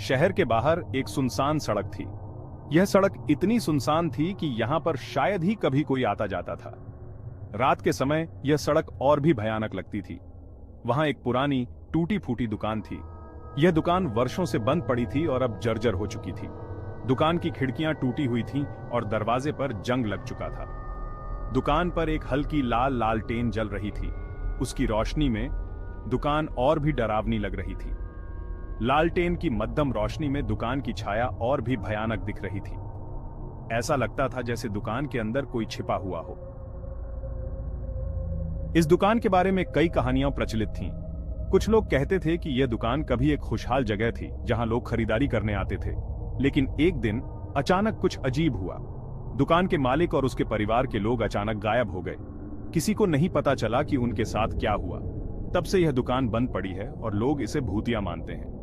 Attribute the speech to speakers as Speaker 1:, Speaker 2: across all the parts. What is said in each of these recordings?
Speaker 1: शहर के बाहर एक सुनसान सड़क थी। यह सड़क इतनी सुनसान थी कि यहां पर शायद ही कभी कोई आता जाता था। रात के समय यह सड़क और भी भयानक लगती थी। वहां एक पुरानी टूटी फूटी दुकान थी। यह दुकान वर्षों से बंद पड़ी थी और अब जर्जर हो चुकी थी। दुकान की खिड़कियां टूटी हुई थीं और दरवाजे पर जंग लग चुका था। दुकान पर एक हल्की लाल लालटेन जल रही थी। उसकी रोशनी में दुकान और भी डरावनी लग रही थी। लालटेन की मध्यम रोशनी में दुकान की छाया और भी भयानक दिख रही थी। ऐसा लगता था जैसे दुकान के अंदर कोई छिपा हुआ हो। इस दुकान के बारे में कई कहानियां प्रचलित थीं। कुछ लोग कहते थे कि यह दुकान कभी एक खुशहाल जगह थी जहां लोग खरीदारी करने आते थे, लेकिन एक दिन अचानक कुछ अजीब हुआ। दुकान के मालिक और उसके परिवार के लोग अचानक गायब हो गए। किसी को नहीं पता चला कि उनके साथ क्या हुआ। तब से यह दुकान बंद पड़ी है और लोग इसे भूतिया मानते हैं।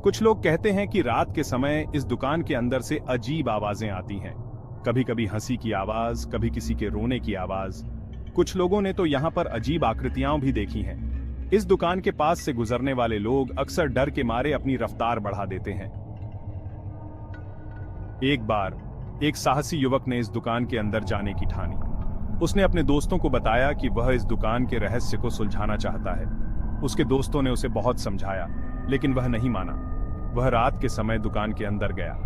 Speaker 1: कुछ लोग कहते हैं कि रात के समय इस दुकान के अंदर से अजीब आवाजें आती हैं। कभी कभी हंसी की आवाज, कभी किसी के रोने की आवाज। कुछ लोगों ने तो यहाँ पर अजीब आकृतियां भी देखी हैं। इस दुकान के पास से गुजरने वाले लोग अक्सर डर के मारे अपनी रफ्तार बढ़ा देते हैं। एक बार एक साहसी युवक ने इस दुकान के अंदर जाने की ठानी। उसने अपने दोस्तों को बताया कि वह इस दुकान के रहस्य को सुलझाना चाहता है। उसके दोस्तों ने उसे बहुत समझाया, लेकिन वह नहीं माना। वह रात के समय दुकान के अंदर गया।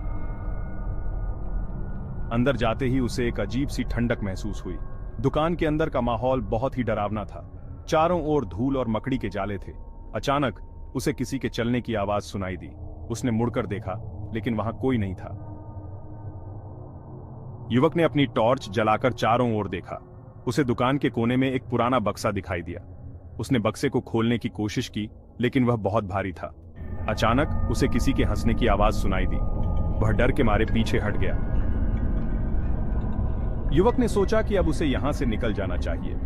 Speaker 1: अंदर जाते ही उसे एक अजीब सी ठंडक महसूस हुई। दुकान के अंदर का माहौल बहुत ही डरावना था। चारों ओर धूल और मकड़ी के जाले थे। अचानक उसे किसी के चलने की आवाज सुनाई दी। उसने मुड़कर देखा, लेकिन वहां कोई नहीं था। युवक ने अपनी टॉर्च जलाकर चारों ओर देखा। उसे दुकान के कोने में एक पुराना बक्सा दिखाई दिया। उसने बक्से को खोलने की कोशिश की, लेकिन वह बहुत भारी था। अचानक उसे किसी के हंसने की आवाज सुनाई दी। वह डर के मारे पीछे हट गया। युवक ने सोचा कि अब उसे यहां से निकल जाना चाहिए,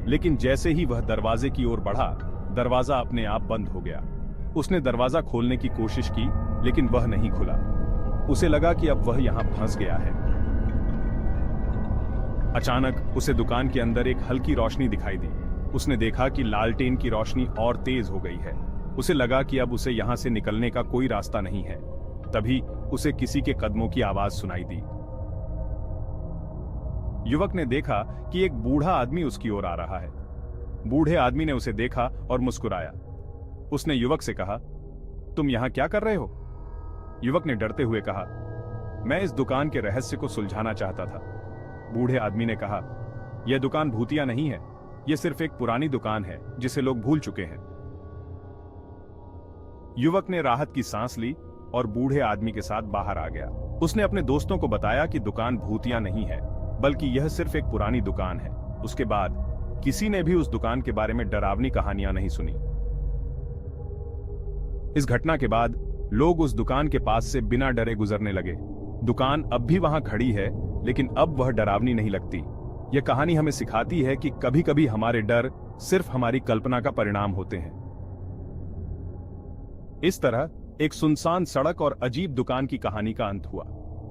Speaker 1: लेकिन जैसे ही वह दरवाजे की ओर बढ़ा, दरवाजा अपने आप बंद हो गया। उसने दरवाजा खोलने की कोशिश की, लेकिन वह नहीं खुला। उसे लगा कि अब वह यहां फंस गया है। अचानक उसे दुकान के अंदर एक हल्की रोशनी दिखाई दी। उसने देखा कि लालटेन की रोशनी और तेज हो गई है। उसे लगा कि अब उसे यहां से निकलने का कोई रास्ता नहीं है। तभी उसे किसी के कदमों की आवाज सुनाई दी। युवक ने देखा कि एक बूढ़ा आदमी उसकी ओर आ रहा है। बूढ़े आदमी ने उसे देखा और मुस्कुराया। उसने युवक से कहा, तुम यहां क्या कर रहे हो? युवक ने डरते हुए कहा, मैं इस दुकान के रहस्य को सुलझाना चाहता था। बूढ़े आदमी ने कहा, यह दुकान भूतिया नहीं है, यह सिर्फ एक पुरानी दुकान है जिसे लोग भूल चुके हैं। युवक ने राहत की सांस ली और बूढ़े आदमी के साथ बाहर आ गया। उसने अपने दोस्तों को बताया कि दुकान भूतिया नहीं है, बल्कि यह सिर्फ एक पुरानी दुकान है। उसके बाद किसी ने भी उस दुकान के बारे में डरावनी कहानियां नहीं सुनी। इस घटना के बाद लोग उस दुकान के पास से बिना डरे गुजरने लगे। दुकान अब भी वहां खड़ी है, लेकिन अब वह डरावनी नहीं लगती। यह कहानी हमें सिखाती है कि कभी-कभी हमारे डर सिर्फ हमारी कल्पना का परिणाम होते हैं। इस तरह एक सुनसान सड़क और अजीब दुकान की कहानी का अंत हुआ।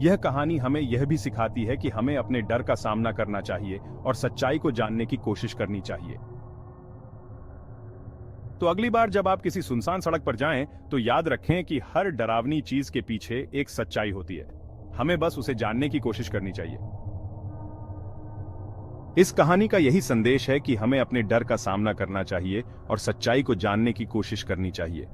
Speaker 1: यह कहानी हमें यह भी सिखाती है कि हमें अपने डर का सामना करना चाहिए और सच्चाई को जानने की कोशिश करनी चाहिए। तो अगली बार जब आप किसी सुनसान सड़क पर जाएं, तो याद रखें कि हर डरावनी चीज के पीछे एक सच्चाई होती है। हमें बस उसे जानने की कोशिश करनी चाहिए। इस कहानी का यही संदेश है कि हमें अपने डर का सामना करना चाहिए और सच्चाई को जानने की कोशिश करनी चाहिए।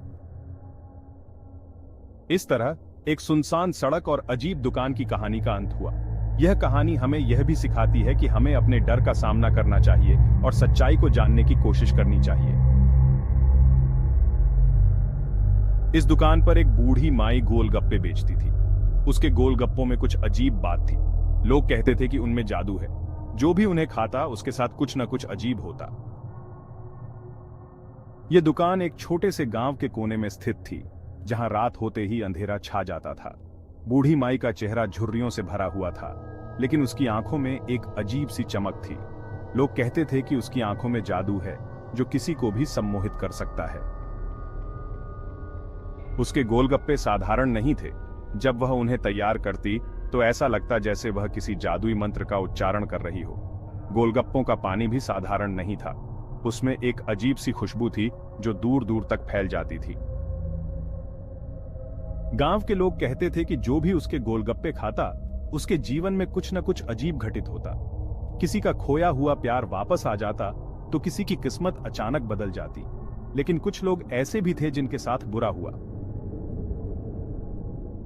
Speaker 1: इस तरह एक सुनसान सड़क और अजीब दुकान की कहानी का अंत हुआ। यह कहानी हमें यह भी सिखाती है कि हमें अपने डर का सामना करना चाहिए और सच्चाई को जानने की कोशिश करनी चाहिए। इस दुकान पर एक बूढ़ी माई गोलगप्पे बेचती थी। उसके गोलगप्पों में कुछ अजीब बात थी। लोग कहते थे कि उनमें जादू है। जो भी उन्हें खाता उसके साथ कुछ न कुछ अजीब होता। यह दुकान एक छोटे से गांव के कोने में स्थित थी, जहां रात होते ही अंधेरा छा जाता था। बूढ़ी माई का चेहरा झुर्रियों से भरा हुआ था, लेकिन उसकी आंखों में एक अजीब सी चमक थी। लोग कहते थे कि उसकी आंखों में जादू है जो किसी को भी सम्मोहित कर सकता है। उसके गोलगप्पे साधारण नहीं थे। जब वह उन्हें तैयार करती तो ऐसा लगता जैसे वह किसी जादुई मंत्र का उच्चारण कर रही हो। गोलगप्पों का पानी भी साधारण नहीं था। उसमें एक अजीब सी खुशबू थी जो दूर दूर तक फैल जाती थी। गांव के लोग कहते थे कि जो भी उसके गोलगप्पे खाता उसके जीवन में कुछ न कुछ अजीब घटित होता। किसी का खोया हुआ प्यार वापस आ जाता तो किसी की किस्मत अचानक बदल जाती। लेकिन कुछ लोग ऐसे भी थे जिनके साथ बुरा हुआ।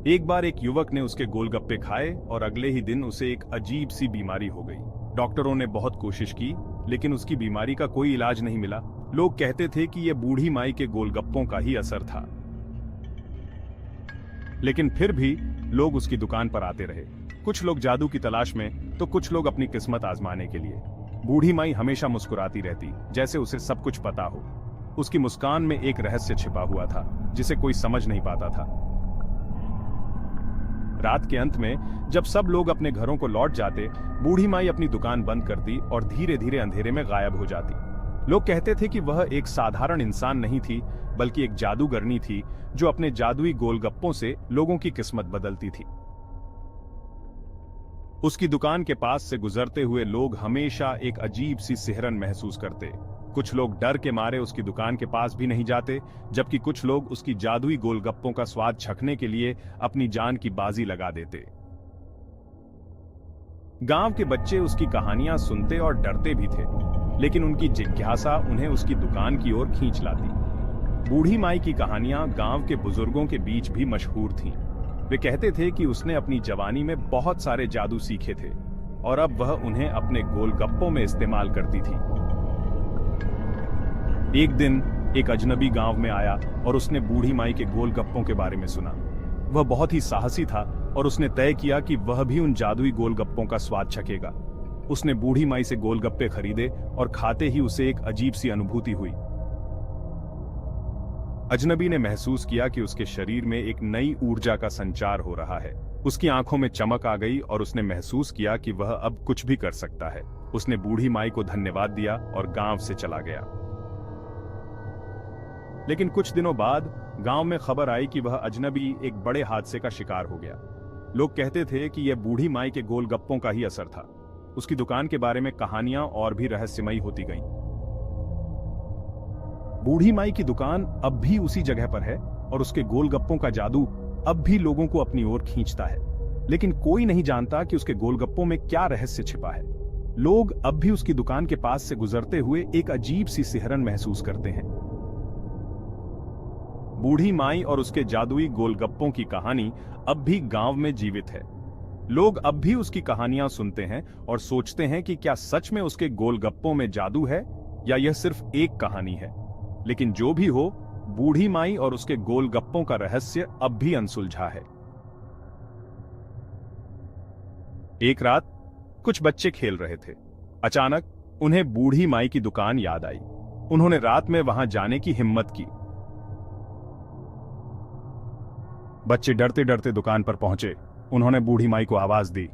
Speaker 1: एक बार एक युवक ने उसके गोलगप्पे खाए और अगले ही दिन उसे एक अजीब सी बीमारी हो गई। डॉक्टरों ने बहुत कोशिश की लेकिन उसकी बीमारी का कोई इलाज नहीं मिला। लोग कहते थे कि यह बूढ़ी माई के गोलगप्पों का ही असर था। लेकिन फिर भी लोग उसकी दुकान पर आते रहे। कुछ लोग जादू की तलाश में तो कुछ लोग अपनी किस्मत आजमाने के लिए। बूढ़ी माई हमेशा मुस्कुराती रहती, जैसे उसे सब कुछ पता हो। उसकी मुस्कान में एक रहस्य छिपा हुआ था जिसे कोई समझ नहीं पाता था। रात के अंत में जब सब लोग अपने घरों को लौट जाते, बूढ़ी माई अपनी दुकान बंद करती और धीरे धीरे अंधेरे में गायब हो जाती। लोग कहते थे कि वह एक साधारण इंसान नहीं थी, बल्कि एक जादूगरनी थी जो अपने जादुई गोलगप्पों से लोगों की किस्मत बदलती थी। उसकी दुकान के पास से गुजरते हुए लोग हमेशा एक अजीब सी सिहरन महसूस करते। कुछ लोग डर के मारे उसकी दुकान के पास भी नहीं जाते, जबकि कुछ लोग उसकी जादुई गोलगप्पों का स्वाद चखने के लिए अपनी जान की बाजी लगा देते। गांव के बच्चे उसकी कहानियां सुनते और डरते भी थे, लेकिन उनकी जिज्ञासा उन्हें उसकी दुकान की ओर खींच लाती। बूढ़ी माई की कहानियां गांव के बुजुर्गों के बीच भी मशहूर थीं। वे कहते थे कि उसने अपनी जवानी में बहुत सारे जादू सीखे थे और अब वह उन्हें अपने गोलगप्पों में इस्तेमाल करती थी। एक दिन एक अजनबी गांव में आया और उसने बूढ़ी माई के गोलगप्पों के बारे में सुना। वह बहुत ही साहसी था और उसने तय किया कि वह भी उन जादुई गोलगप्पों का स्वाद चखेगा। उसने बूढ़ी माई से गोलगप्पे खरीदे और खाते ही उसे एक अजीब सी अनुभूति हुई। अजनबी ने महसूस किया कि उसके शरीर में एक नई ऊर्जा का संचार हो रहा है। उसकी आंखों में चमक आ गई और उसने महसूस किया कि वह अब कुछ भी कर सकता है। उसने बूढ़ी माई को धन्यवाद दिया और गांव से चला गया। लेकिन कुछ दिनों बाद गांव में खबर आई कि वह अजनबी एक बड़े हादसे का शिकार हो गया। लोग कहते थे कि यह बूढ़ी माई के गोलगप्पों का ही असर था। उसकी दुकान के बारे में कहानियां और भी रहस्यमयी होती गईं। बूढ़ी माई की दुकान अब भी उसी जगह पर है और उसके गोलगप्पों का जादू अब भी लोगों को अपनी ओर खींचता है। लेकिन कोई नहीं जानता कि उसके गोलगप्पों में क्या रहस्य छिपा है। लोग अब भी उसकी दुकान के पास से गुजरते हुए एक अजीब सी सिहरन महसूस करते हैं। बूढ़ी माई और उसके जादुई गोलगप्पों की कहानी अब भी गांव में जीवित है। लोग अब भी उसकी कहानियां सुनते हैं और सोचते हैं कि क्या सच में उसके गोलगप्पों में जादू है या यह सिर्फ एक कहानी है। लेकिन जो भी हो, बूढ़ी माई और उसके गोलगप्पों का रहस्य अब भी अनसुलझा है। एक रात कुछ बच्चे खेल रहे थे। अचानक उन्हें बूढ़ी माई की दुकान याद आई। उन्होंने रात में वहां जाने की हिम्मत की। बच्चे डरते डरते दुकान पर पहुंचे। उन्होंने बूढ़ी माई को आवाज दी।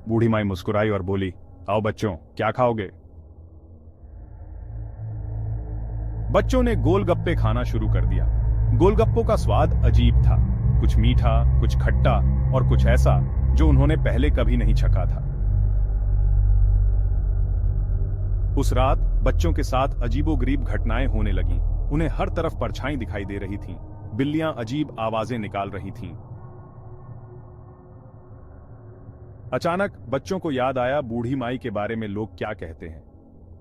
Speaker 1: बूढ़ी माई मुस्कुराई और बोली, आओ बच्चों, क्या खाओगे? बच्चों ने गोलगप्पे खाना शुरू कर दिया। गोलगप्पों का स्वाद अजीब था, कुछ मीठा, कुछ खट्टा और कुछ ऐसा जो उन्होंने पहले कभी नहीं चखा था। उस रात बच्चों के साथ अजीबोगरीब घटनाएं होने लगीं। उन्हें हर तरफ परछाई दिखाई दे रही थीं। बिल्लियां अजीब आवाजें निकाल रही थीं। अचानक बच्चों को याद आया बूढ़ी माई के बारे में लोग क्या कहते हैं।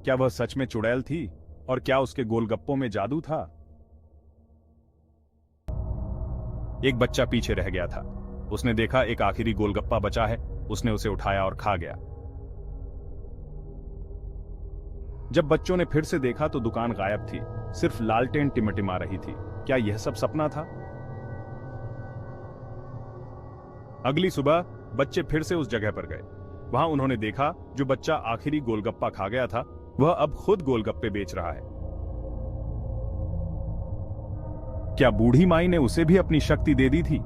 Speaker 1: क्या वह सच में चुड़ैल थी और क्या उसके गोलगप्पों में जादू था? एक बच्चा पीछे रह गया था। उसने देखा एक आखिरी गोलगप्पा बचा है। उसने उसे उठाया और खा गया। जब बच्चों ने फिर से देखा तो दुकान गायब थी, सिर्फ लालटेन टिमटिमा रही थी। क्या यह सब सपना था? अगली सुबह बच्चे फिर से उस जगह पर गए। वहां उन्होंने देखा जो बच्चा आखिरी गोलगप्पा खा गया था वह अब खुद गोलगप्पे बेच रहा है। क्या बूढ़ी माई ने उसे भी अपनी शक्ति दे दी थी?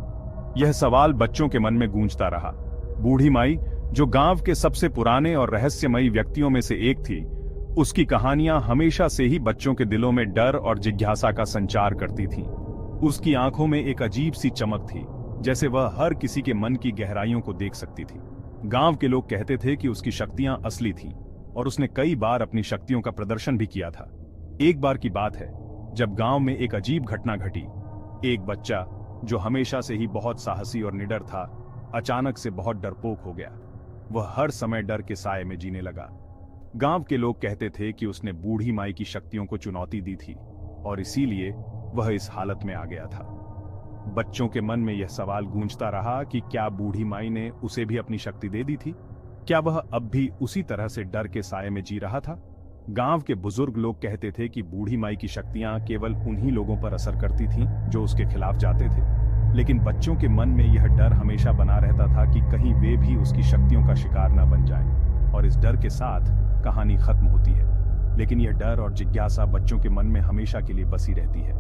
Speaker 1: यह सवाल बच्चों के मन में गूंजता रहा। बूढ़ी माई, जो गांव के सबसे पुराने और रहस्यमयी व्यक्तियों में से एक थी, उसकी कहानियां हमेशा से ही बच्चों के दिलों में डर और जिज्ञासा का संचार करती थीं। उसकी आंखों में एक अजीब सी चमक थी, जैसे वह हर किसी के मन की गहराइयों को देख सकती थी। गांव के लोग कहते थे कि उसकी शक्तियां असली थीं और उसने कई बार अपनी शक्तियों का प्रदर्शन भी किया था। एक बार की बात है जब गांव में एक अजीब घटना घटी। एक बच्चा जो हमेशा से ही बहुत साहसी और निडर था, अचानक से बहुत डरपोक हो गया। वह हर समय डर के साए में जीने लगा। गांव के लोग कहते थे कि उसने बूढ़ी माई की शक्तियों को चुनौती दी थी और इसीलिए वह इस हालत में आ गया था। बच्चों के मन में यह सवाल गूंजता रहा कि क्या बूढ़ी माई ने उसे भी अपनी शक्ति दे दी थी? क्या वह अब भी उसी तरह से डर के साए में जी रहा था? गांव के बुजुर्ग लोग कहते थे कि बूढ़ी माई की शक्तियां केवल उन्हीं लोगों पर असर करती थीं जो उसके खिलाफ जाते थे, लेकिन बच्चों के मन में यह डर हमेशा बना रहता था कि कहीं वे भी उसकी शक्तियों का शिकार न बन जाएं। और इस डर के साथ कहानी खत्म होती है, लेकिन यह डर और जिज्ञासा बच्चों के मन में हमेशा के लिए बसी रहती है।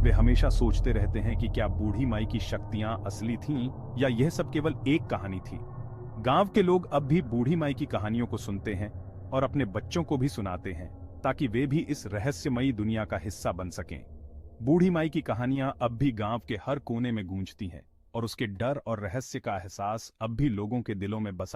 Speaker 1: वे हमेशा सोचते रहते हैं कि क्या बूढ़ी माई की शक्तियां असली थीं या यह सब केवल एक कहानी थी। गांव के लोग अब भी बूढ़ी माई की कहानियों को सुनते हैं और अपने बच्चों को भी सुनाते हैं ताकि वे भी इस रहस्यमयी दुनिया का हिस्सा बन सकें। बूढ़ी माई की कहानियां अब भी गांव के हर कोने में गूंजती हैं और उसके डर और रहस्य का एहसास अब भी लोगों के दिलों में बसा